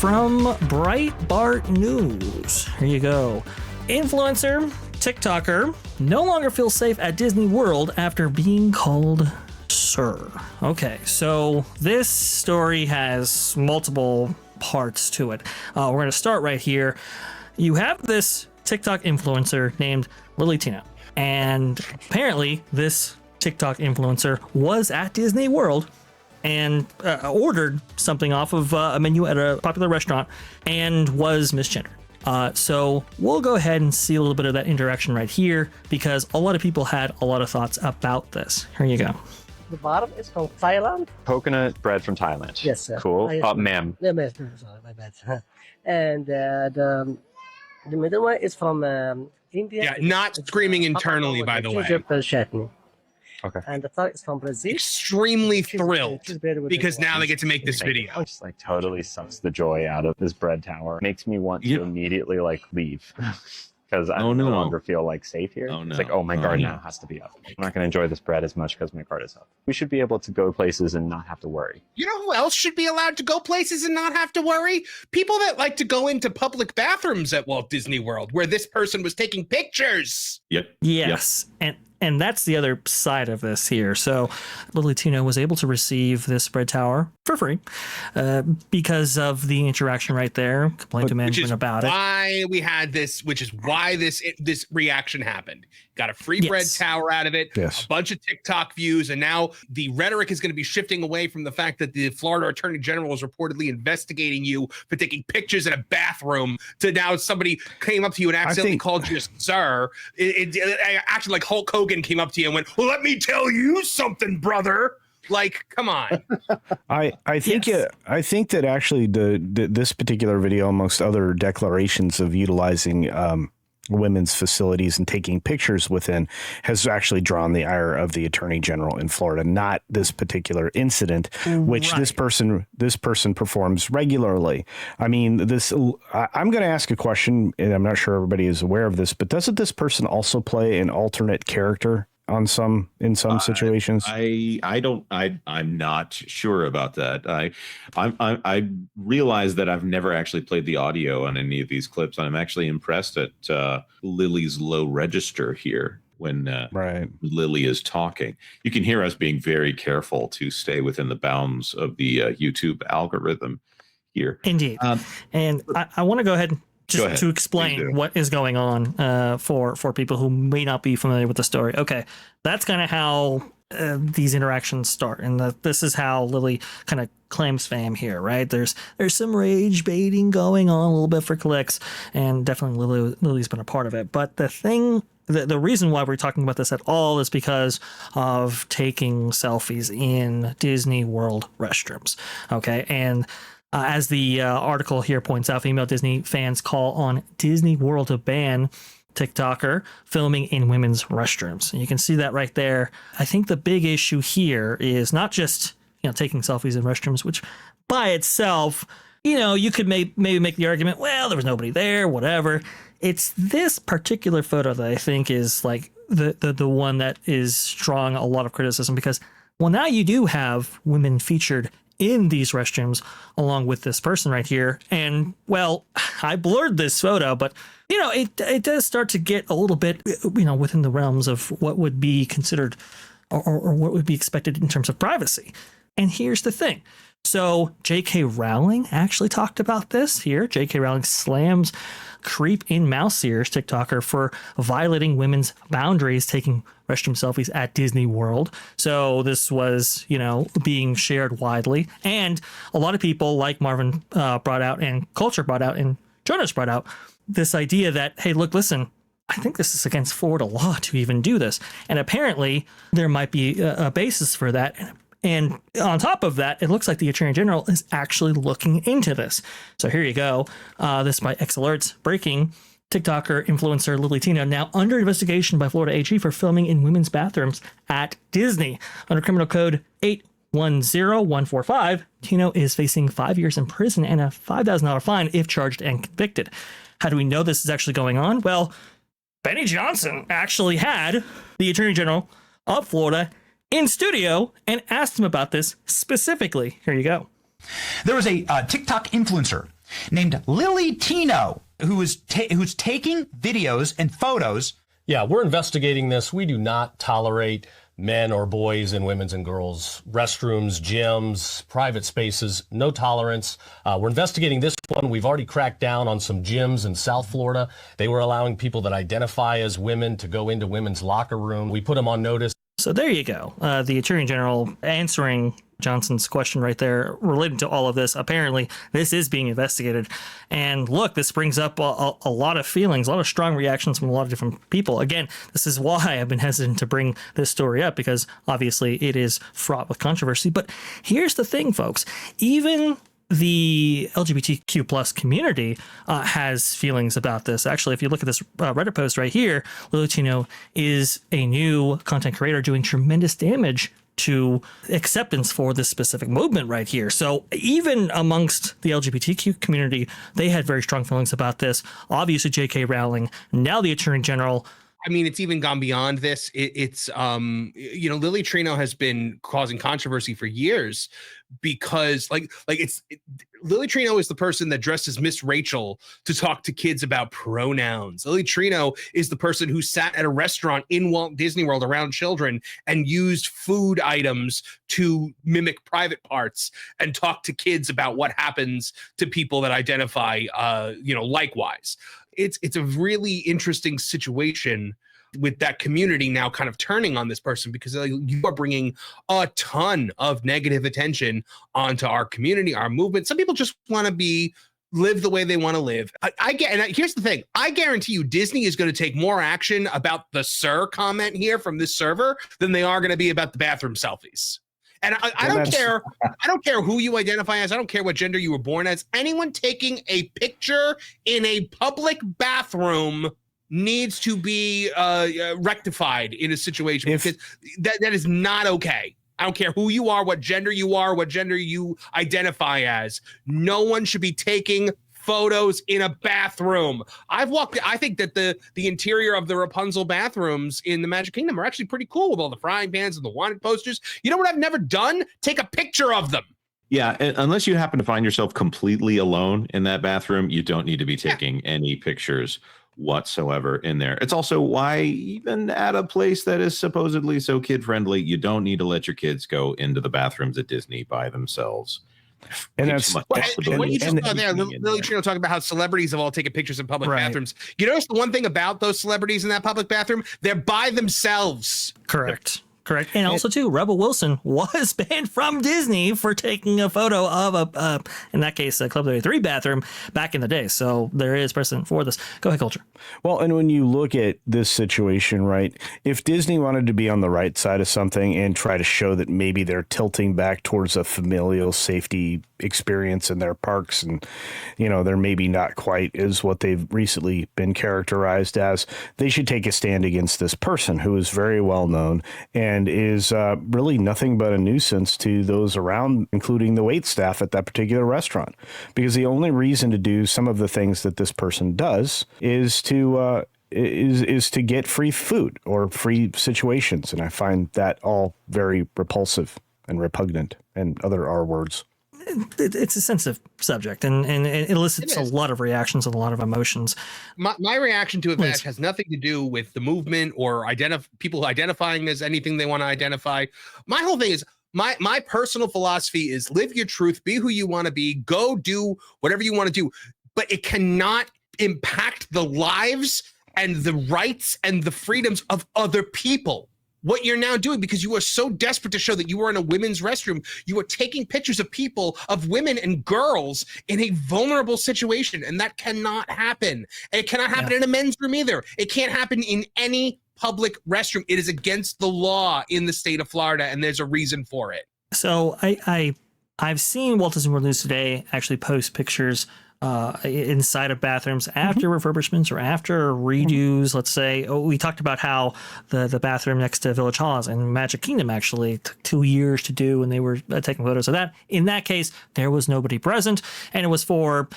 from Breitbart News. Here you go. Influencer, TikToker, no longer feels safe at Disney World after being called sir. Okay, so this story has multiple parts to it. We're going to start right here. You have this TikTok influencer named Lily Tina, and apparently this TikTok influencer was at Disney World and ordered something off of a menu at a popular restaurant and was misgendered. So we'll go ahead and see a little bit of that interaction right here because a lot of people had a lot of thoughts about this. Here you go. The bottom is from Thailand. Coconut bread from Thailand. Yes, sir. Cool. Ma'am. No, ma'am. Sorry, my bad. And the middle one is from India. Yeah, not screaming internally, by the way. Chutney. Okay. And the third is from Brazil. Extremely thrilled because now they get to make this video. Just like totally sucks the joy out of this bread tower. Makes me want to immediately like leave because I no longer feel like safe here. It's like, oh, my guard now has to be up. I'm not going to enjoy this bread as much because my guard is up. We should be able to go places and not have to worry. You know who else should be allowed to go places and not have to worry? People that like to go into public bathrooms at Walt Disney World where this person was taking pictures. Yep. Yes. And that's the other side of this here. So Lily Tina was able to receive this bread tower for free because of the interaction right there. Complained to management about it. Why we had this, which is why this reaction happened. Got a free bread tower out of it, a bunch of TikTok views, and now the rhetoric is going to be shifting away from the fact that the Florida Attorney General is reportedly investigating you for taking pictures in a bathroom to now somebody came up to you and accidentally called you sir. It actually like Hulk Hogan came up to you and went, well, let me tell you something, brother. Like, come on. I think that actually this particular video, amongst other declarations of utilizing women's facilities and taking pictures within, has actually drawn the ire of the Attorney General in Florida. Not this particular incident, which this person performs regularly. I mean, I'm going to ask a question, and I'm not sure everybody is aware of this, but doesn't this person also play an alternate character in some situations? I'm not sure about that. I realize that I've never actually played the audio on any of these clips, and I'm actually impressed at Lily's low register here when Lily is talking. You can hear us being very careful to stay within the bounds of the YouTube algorithm here. Indeed. And I want to go ahead and just to explain what is going on for people who may not be familiar with the story. Okay, that's kind of how these interactions start, and this is how Lily kind of claims fame here, right? There's some rage baiting going on a little bit for clicks, and definitely Lily's been a part of it. But the reason why we're talking about this at all is because of taking selfies in Disney World restrooms. Okay, and as the article here points out, female Disney fans call on Disney World to ban TikToker filming in women's restrooms. And you can see that right there. I think the big issue here is not just taking selfies in restrooms, which by itself, you could maybe make the argument, well, there was nobody there, whatever. It's this particular photo that I think is like the one that is drawing a lot of criticism because, well, now you do have women featured in these restrooms along with this person right here. And well, I blurred this photo, but it does start to get a little bit, within the realms of what would be considered or what would be expected in terms of privacy. And here's the thing. So J.K. Rowling actually talked about this here. J.K. Rowling slams Creep in Mouse Ears TikToker for violating women's boundaries, taking restroom selfies at Disney World. So this was, being shared widely. And a lot of people like Marvin brought out and Culture brought out and Jonas brought out this idea that, hey, look, listen, I think this is against Florida law to even do this. And apparently there might be a basis for that. And on top of that, it looks like the Attorney General is actually looking into this. So here you go. This by X Alerts. Breaking. TikToker influencer Lily Tina now under investigation by Florida AG for filming in women's bathrooms at Disney. Under criminal code 810145, Tino is facing 5 years in prison and a $5,000 fine if charged and convicted. How do we know this is actually going on? Well, Benny Johnson actually had the Attorney General of Florida in studio and asked him about this specifically. Here you go. There was a TikTok influencer named Lily Tino, who's taking videos and photos. Yeah, we're investigating this. We do not tolerate men or boys in women's and girls' restrooms, gyms, private spaces. No tolerance. We're investigating this one. We've already cracked down on some gyms in South Florida. They were allowing people that identify as women to go into women's locker room. We put them on notice. So there you go. The Attorney General answering Johnson's question right there related to all of this. Apparently, this is being investigated. And look, this brings up a lot of feelings, a lot of strong reactions from a lot of different people. Again, this is why I've been hesitant to bring this story up, because obviously it is fraught with controversy. But here's the thing, folks. Even the LGBTQ plus community has feelings about this. Actually, if you look at this Reddit post right here, Lily Tino is a new content creator doing tremendous damage to acceptance for this specific movement right here. So even amongst the LGBTQ community, they had very strong feelings about this. Obviously, J.K. Rowling, now the Attorney General. I mean, it's even gone beyond this. It's Lily Trino has been causing controversy for years because Lily Trino is the person that dressed as Miss Rachel to talk to kids about pronouns. Lily Trino is the person who sat at a restaurant in Walt Disney World around children and used food items to mimic private parts and talk to kids about what happens to people that identify, likewise. It's a really interesting situation with that community now kind of turning on this person because you are bringing a ton of negative attention onto our community, our movement. Some people just want to live the way they want to live. Here's the thing. I guarantee you Disney is going to take more action about the sir comment here from this server than they are going to be about the bathroom selfies. And I don't care. I don't care who you identify as. I don't care what gender you were born as. Anyone taking a picture in a public bathroom needs to be rectified in a situation because that is not okay. I don't care who you are, what gender you identify as. No one should be taking photos in a bathroom. I think that the interior of the Rapunzel bathrooms in the Magic Kingdom are actually pretty cool with all the frying pans and the wanted posters. You know what I've never done? Take a picture of them. Yeah, unless you happen to find yourself completely alone in that bathroom, you don't need to be taking any pictures whatsoever in there. It's also why even at a place that is supposedly so kid-friendly, you don't need to let your kids go into the bathrooms at Disney by themselves. And that's what you just saw there. Lily Trino talking about how celebrities have all taken pictures in public bathrooms. You notice the one thing about those celebrities in that public bathroom? They're by themselves. Correct. And also, too, Rebel Wilson was banned from Disney for taking a photo of in that case, a Club 33 bathroom back in the day. So there is precedent for this. Go ahead, Culture. Well, and when you look at this situation, right, if Disney wanted to be on the right side of something and try to show that maybe they're tilting back towards a familial safety experience in their parks and, they're maybe not quite as what they've recently been characterized as, they should take a stand against this person who is very well known and is really nothing but a nuisance to those around, including the wait staff at that particular restaurant. Because the only reason to do some of the things that this person does is to get free food or free situations. And I find that all very repulsive and repugnant and other R words. It's a sensitive subject, and it elicits a lot of reactions and a lot of emotions. My reaction to it has nothing to do with the movement or people identifying as anything they want to identify. My whole thing is my personal philosophy is live your truth, be who you want to be, go do whatever you want to do, but it cannot impact the lives and the rights and the freedoms of other people. What you're now doing, because you are so desperate to show that you are in a women's restroom, you are taking pictures of people, of women and girls in a vulnerable situation, and that cannot happen. And it cannot happen in a men's room either. It can't happen in any public restroom. It is against the law in the state of Florida, and there's a reason for it. So I've seen Walt Disney World News Today actually post pictures inside of bathrooms after refurbishments or after redos. Let's say we talked about how the bathroom next to Village Halls and Magic Kingdom actually took 2 years to do, and they were taking photos of that. In that case, there was nobody present, and it was for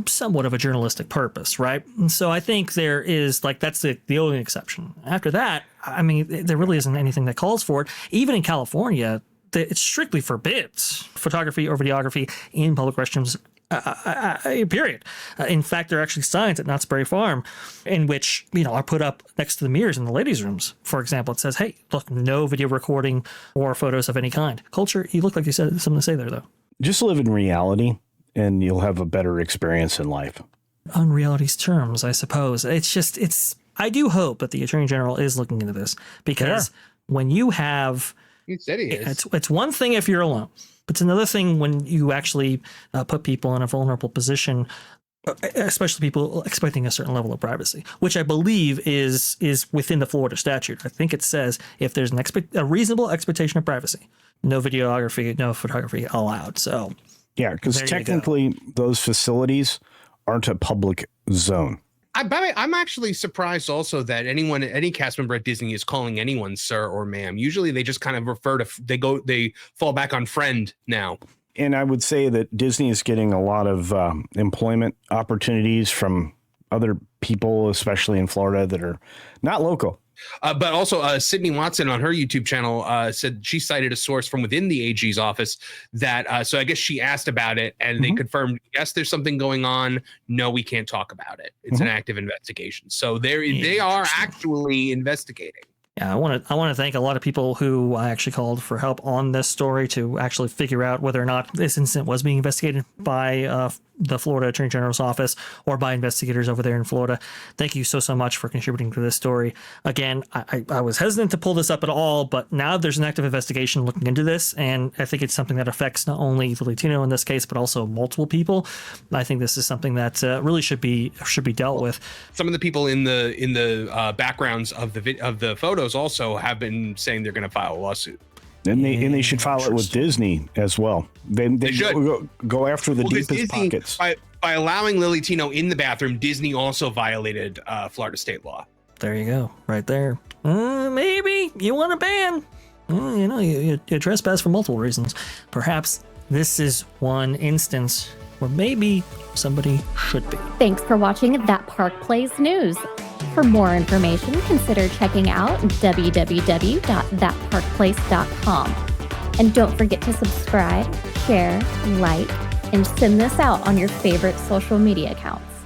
somewhat of a journalistic purpose, right? And so I think there is that's the only exception. After that, I mean, there really isn't anything that calls for it. Even in California, it strictly forbids photography or videography in public restrooms Period. In fact, there are actually signs at Knott's Berry Farm in which, are put up next to the mirrors in the ladies' rooms. For example, it says, hey, look, no video recording or photos of any kind. Culture, you look like you said something to say there, though. Just live in reality and you'll have a better experience in life. On reality's terms, I suppose. I do hope that the Attorney General is looking into this, because when you have... He said he is. It's one thing if you're alone. It's another thing when you actually put people in a vulnerable position, especially people expecting a certain level of privacy, which I believe is within the Florida statute. I think it says if there's a reasonable expectation of privacy, no videography, no photography allowed. So yeah, because technically those facilities aren't a public zone. I'm actually surprised also that any cast member at Disney is calling anyone sir or ma'am. Usually they just kind of refer to, they fall back on friend now. And I would say that Disney is getting a lot of employment opportunities from other people, especially in Florida, that are not local. But also Sydney Watson on her YouTube channel said she cited a source from within the AG's office that, so I guess she asked about it and they confirmed, yes, there's something going on. No, we can't talk about it. It's an active investigation. So they are actually investigating. Yeah, I want to thank a lot of people who I actually called for help on this story to actually figure out whether or not this incident was being investigated by the Florida Attorney General's office or by investigators over there in Florida. Thank you so much for contributing to this story. Again, I was hesitant to pull this up at all, but now there's an active investigation looking into this, and I think it's something that affects not only the Latino in this case, but also multiple people. I think this is something that really should be dealt with. Some of the people in the backgrounds of the photos also have been saying they're going to file a lawsuit. And they should file it with Disney as well. They should go after the deepest Disney, pockets. By allowing Lily Tino in the bathroom, Disney also violated Florida state law. There you go, right there. Maybe you want a ban. You trespass for multiple reasons. Perhaps this is one instance where maybe somebody should be. Thanks for watching That Park Plays News. For more information, consider checking out www.thatparkplace.com. And don't forget to subscribe, share, like, and send this out on your favorite social media accounts.